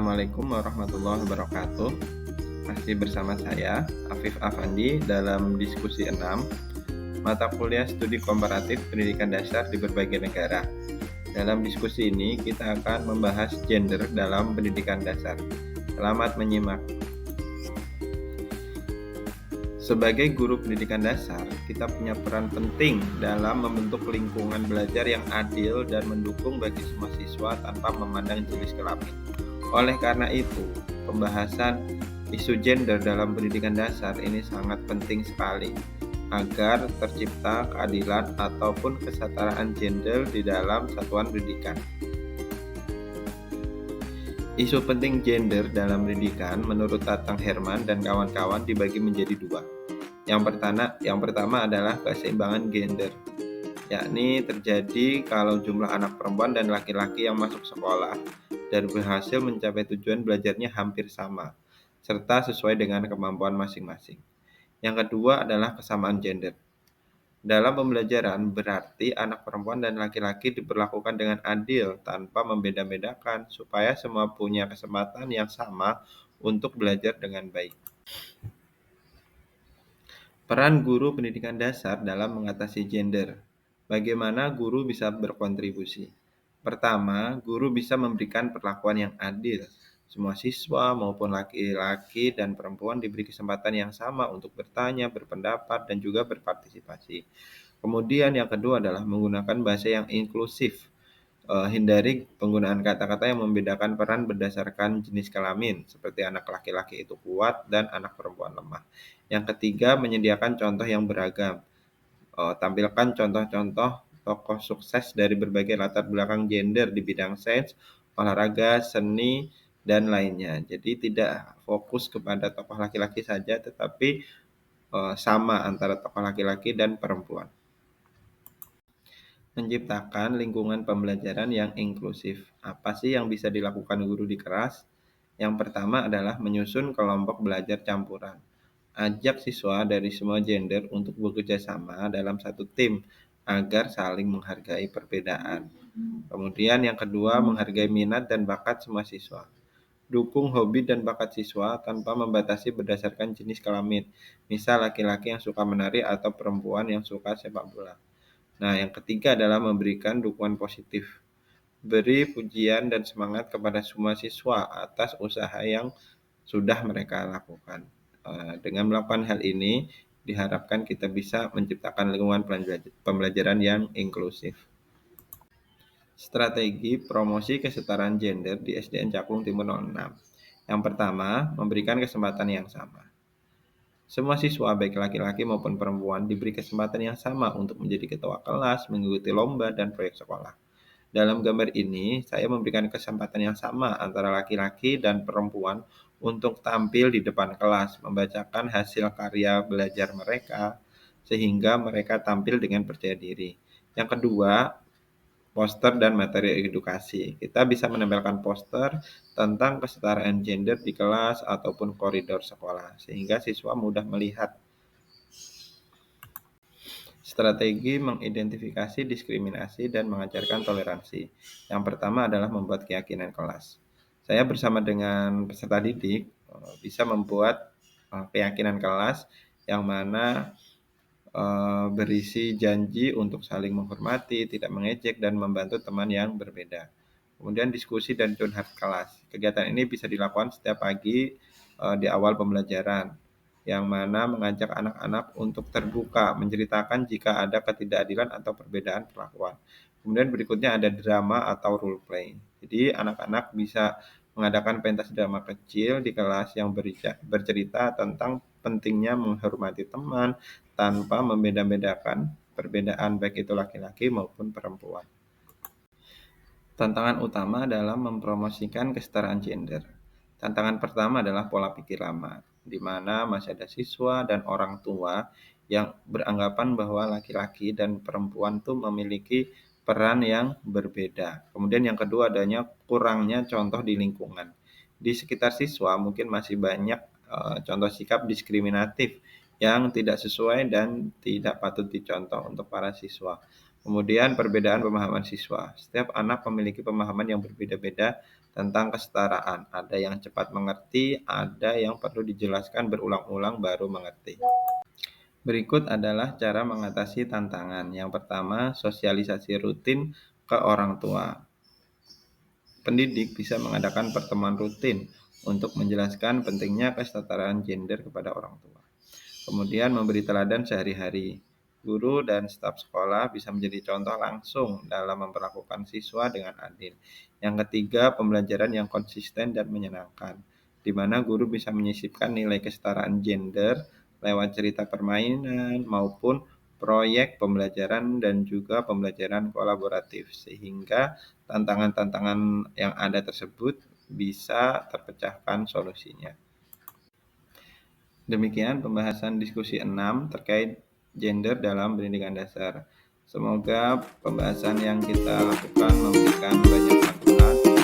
Assalamualaikum warahmatullahi wabarakatuh. Masih bersama saya, Afif Afandi, dalam diskusi 6, mata kuliah studi komparatif pendidikan dasar di berbagai negara. Dalam diskusi ini, kita akan membahas gender dalam pendidikan dasar. Selamat menyimak. Sebagai guru pendidikan dasar, kita punya peran penting dalam membentuk lingkungan belajar yang adil dan mendukung bagi semua siswa tanpa memandang jenis kelamin. Oleh karena itu, pembahasan isu gender dalam pendidikan dasar ini sangat penting sekali agar tercipta keadilan ataupun kesetaraan gender di dalam satuan pendidikan. Isu penting gender dalam pendidikan menurut Tatang Herman dan kawan-kawan dibagi menjadi dua. Yang pertama adalah keseimbangan gender, yakni terjadi kalau jumlah anak perempuan dan laki-laki yang masuk sekolah dan berhasil mencapai tujuan belajarnya hampir sama, serta sesuai dengan kemampuan masing-masing. Yang kedua adalah kesamaan gender. Dalam pembelajaran berarti anak perempuan dan laki-laki diperlakukan dengan adil tanpa membeda-bedakan supaya semua punya kesempatan yang sama untuk belajar dengan baik. Peran guru pendidikan dasar dalam mengatasi gender. Bagaimana guru bisa berkontribusi? Pertama, guru bisa memberikan perlakuan yang adil. Semua siswa maupun laki-laki dan perempuan diberi kesempatan yang sama untuk bertanya, berpendapat, dan juga berpartisipasi. Kemudian yang kedua adalah menggunakan bahasa yang inklusif. Hindari penggunaan kata-kata yang membedakan peran berdasarkan jenis kelamin, seperti anak laki-laki itu kuat dan anak perempuan lemah. Yang ketiga, menyediakan contoh yang beragam. Tampilkan contoh-contoh tokoh sukses dari berbagai latar belakang gender di bidang sains, olahraga, seni, dan lainnya. Jadi tidak fokus kepada tokoh laki-laki saja, tetapi sama antara tokoh laki-laki dan perempuan. Menciptakan lingkungan pembelajaran yang inklusif. Apa sih yang bisa dilakukan guru di kelas? Yang pertama adalah menyusun kelompok belajar campuran. Ajak siswa dari semua gender untuk bekerja sama dalam satu tim agar saling menghargai perbedaan. Kemudian yang kedua, menghargai minat dan bakat semua siswa. Dukung hobi dan bakat siswa tanpa membatasi berdasarkan jenis kelamin. Misal laki-laki yang suka menari atau perempuan yang suka sepak bola. Nah, yang ketiga adalah memberikan dukungan positif. Beri pujian dan semangat kepada semua siswa atas usaha yang sudah mereka lakukan. Dengan melakukan hal ini, diharapkan kita bisa menciptakan lingkungan pembelajaran yang inklusif. Strategi promosi kesetaraan gender di SDN Cakung Timur 06. Yang pertama, memberikan kesempatan yang sama. Semua siswa, baik laki-laki maupun perempuan, diberi kesempatan yang sama untuk menjadi ketua kelas, mengikuti lomba, dan proyek sekolah. Dalam gambar ini, saya memberikan kesempatan yang sama antara laki-laki dan perempuan untuk tampil di depan kelas, membacakan hasil karya belajar mereka, sehingga mereka tampil dengan percaya diri. Yang kedua, poster dan materi edukasi. Kita bisa menempelkan poster tentang kesetaraan gender di kelas ataupun koridor sekolah, sehingga siswa mudah melihat. Strategi mengidentifikasi diskriminasi dan mengajarkan toleransi. Yang pertama adalah membuat keyakinan kelas. Saya bersama dengan peserta didik bisa membuat keyakinan kelas yang mana berisi janji untuk saling menghormati, tidak mengejek, dan membantu teman yang berbeda. Kemudian diskusi dan curhat kelas. Kegiatan ini bisa dilakukan setiap pagi di awal pembelajaran, yang mana mengajak anak-anak untuk terbuka, menceritakan jika ada ketidakadilan atau perbedaan perlakuan. Kemudian berikutnya ada drama atau role play. Jadi anak-anak bisa mengadakan pentas drama kecil di kelas yang bercerita tentang pentingnya menghormati teman tanpa membeda-bedakan perbedaan baik itu laki-laki maupun perempuan. Tantangan utama dalam mempromosikan kesetaraan gender. Tantangan pertama adalah pola pikir lama, di mana masih ada siswa dan orang tua yang beranggapan bahwa laki-laki dan perempuan itu memiliki peran yang berbeda. Kemudian yang kedua adanya kurangnya contoh di lingkungan. Di sekitar siswa mungkin masih banyak contoh sikap diskriminatif yang tidak sesuai dan tidak patut dicontoh untuk para siswa. Kemudian perbedaan pemahaman siswa. Setiap anak memiliki pemahaman yang berbeda-beda tentang kesetaraan. Ada yang cepat mengerti, ada yang perlu dijelaskan berulang-ulang baru mengerti. Berikut adalah cara mengatasi tantangan. Yang pertama, sosialisasi rutin ke orang tua. Pendidik bisa mengadakan pertemuan rutin untuk menjelaskan pentingnya kesetaraan gender kepada orang tua. Kemudian memberi teladan sehari-hari. Guru dan staf sekolah bisa menjadi contoh langsung dalam memperlakukan siswa dengan adil. Yang ketiga, pembelajaran yang konsisten dan menyenangkan, di mana guru bisa menyisipkan nilai kesetaraan gender lewat cerita permainan maupun proyek pembelajaran dan juga pembelajaran kolaboratif, sehingga tantangan-tantangan yang ada tersebut bisa terpecahkan solusinya. Demikian pembahasan diskusi 6 terkait gender dalam pendidikan dasar. Semoga pembahasan yang kita lakukan memberikan banyak manfaat